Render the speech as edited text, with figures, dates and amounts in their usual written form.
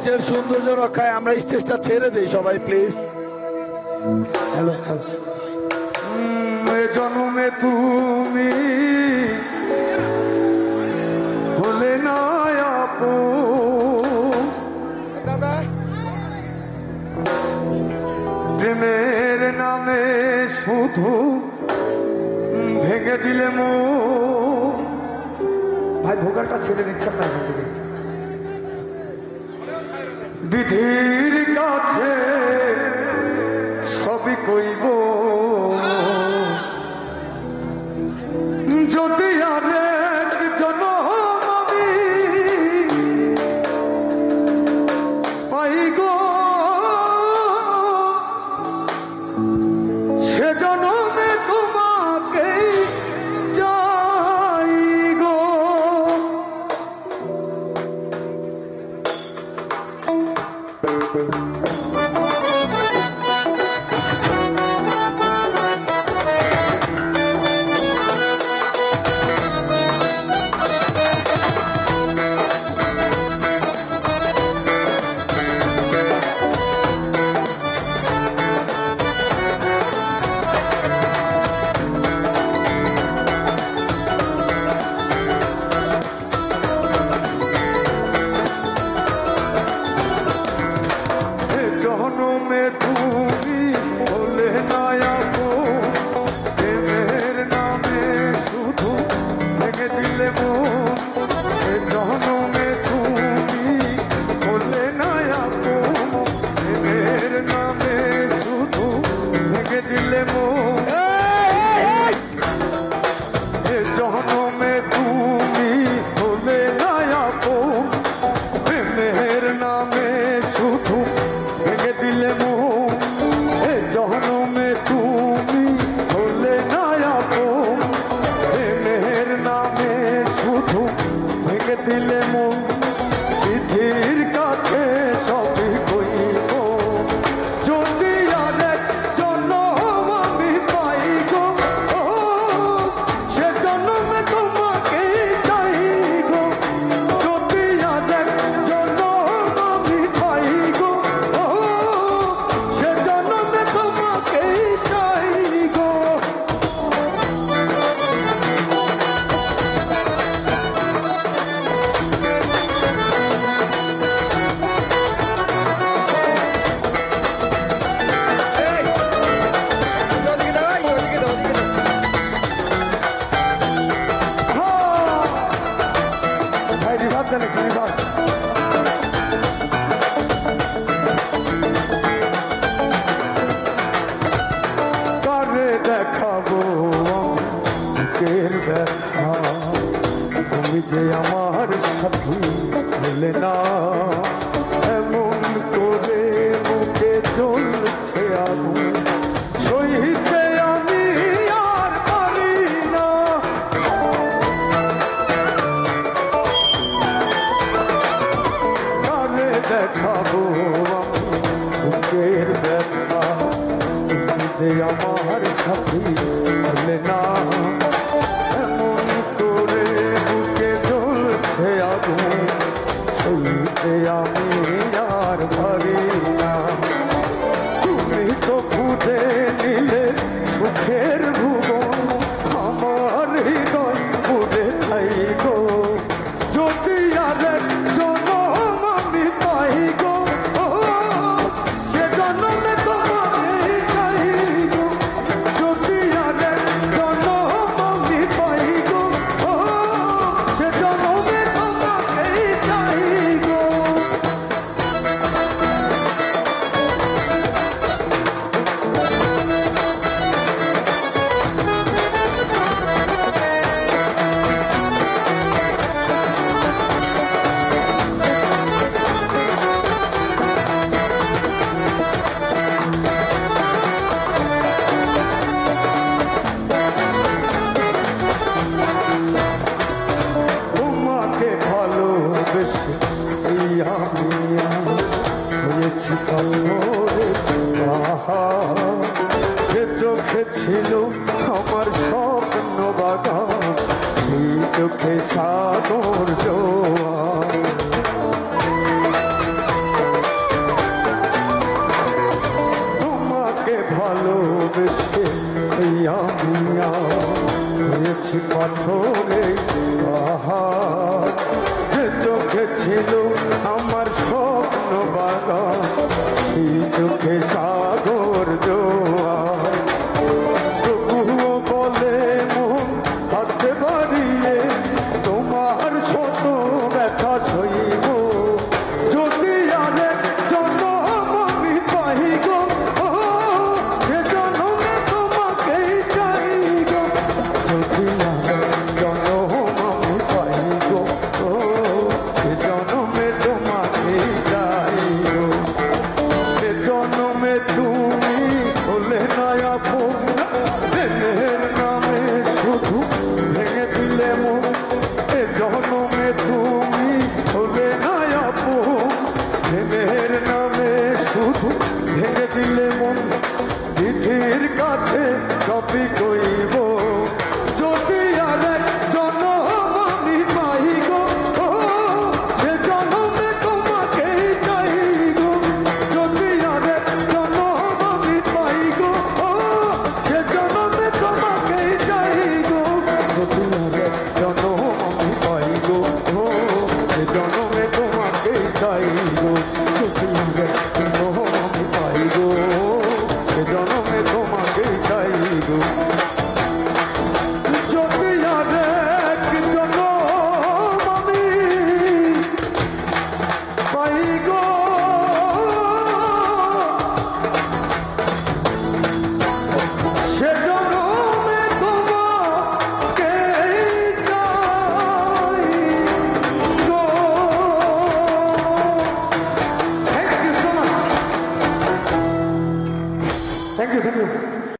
স্টেজের সৌন্দর্য রক্ষায় আমরা স্টেজটা ছেড়ে দিই সবাই প্লিজ। হ্যালো জন্মে তুমি হলে না দাদা, প্রেমের নামে শুধু ভেঙে দিলে ভাই ভোগালটা ছেড়ে দিচ্ছেন না এখান থেকে। বিধির কাছে সবই কইব যদি আরেক জনম আমি পাই গো সে জনমে তোমাকেই চাই গো। জনমে তুমি হলে না আপন, প্রেমের নামে শুধু ভেঙে দিলে মন। জনমে তুমি হলে না আপন, প্রেমের নামে শুধু ভেঙে দিলে মন। জনমে তুমি হলে না আপন, প্রেমের নামে শুধু ভেঙে দিলে মন। জনমে তুমি হলে না আপন, প্রেমের নামে শুধু ভেঙে দিলে মন। বিধির কাছে সবই কইব যদি আরেক জনম আমি পাই গো সে জনমে তোমাকে চাই গো। যদি আরেক জনম আমি পাই গো সে জনমে তোমাকে চাই গো। ভাই রিভাব দেন একটু রিভাব। কারে দেখাবো বুকের ব্যথা, তুমি যে আমার সাথী হলে না। এমন করে বুকে জ্বলছে আগুন, সইতে আমি আর পারি না। কারে দেখাবো বুকের ব্যথা, তুমি যে আমার সাথী হলে না। এমন করে বুকে জ্বলছে আগুন, সইতে আমি আর পারি না। তুমি তো খুঁজে নিলে সুখের ভুবন, আমার হৃদয় পুড়ে ছাই গো। যদি আরেক জনম আমি পাই গো সে জনমে তোমাকে চাই গো। যদি আরেক জনম আমি পাই গো সে জনমে তোমাকে চাই গো। তোমাকে ভালোবেসে এই আমি হয়েছি কঠোর পাহাড়। যে চোখে ছিল আমার স্বপ্ন বাগান, সেই চোখে সাগর জোয়ার। ছিল আমার স্বপ্ন বাগান, সেই চোখে সাগর জোয়ার। তবুও বলে মন হাতে বাড়িয়ে তোমার শত ব্যথা সইব, যদি আরেক জন্ম আমি পাই গো, সে জন্মে তোমাকেই চাই গো। যদি আরেক জন্ম আমি পাই গো, সে জন্মে তোমাকেই চাই গো। সে জন্মে তুমি হলে না আপন, প্রেমের নামে শুধু ভেঙে দিলে মন। এ জন্মে তুমি হলে না আপন, প্রেমের নামে শুধু ভেঙে দিলে মন। বিধির কাছে সবই কইব, যদি আরেক জন্ম আমি পাই গো, সে জন্মে তোমাকেই চাই গো। যদি আরেক জন্ম আমি পাই গো, সে জন্মে তোমাকেই চাই গো। যদি আরেক জন্ম আমি পাই গো, সে জন্মে তোমাকেই চাই গো। যদি আরেক জন্ম আমি পাই গো, সে জন্মে তোমাকেই চাই গো। যদি আরেক জন্ম আমি পাই গো, সে জন্মে তোমাকেই চাই গো। Thank you so much. Thank you.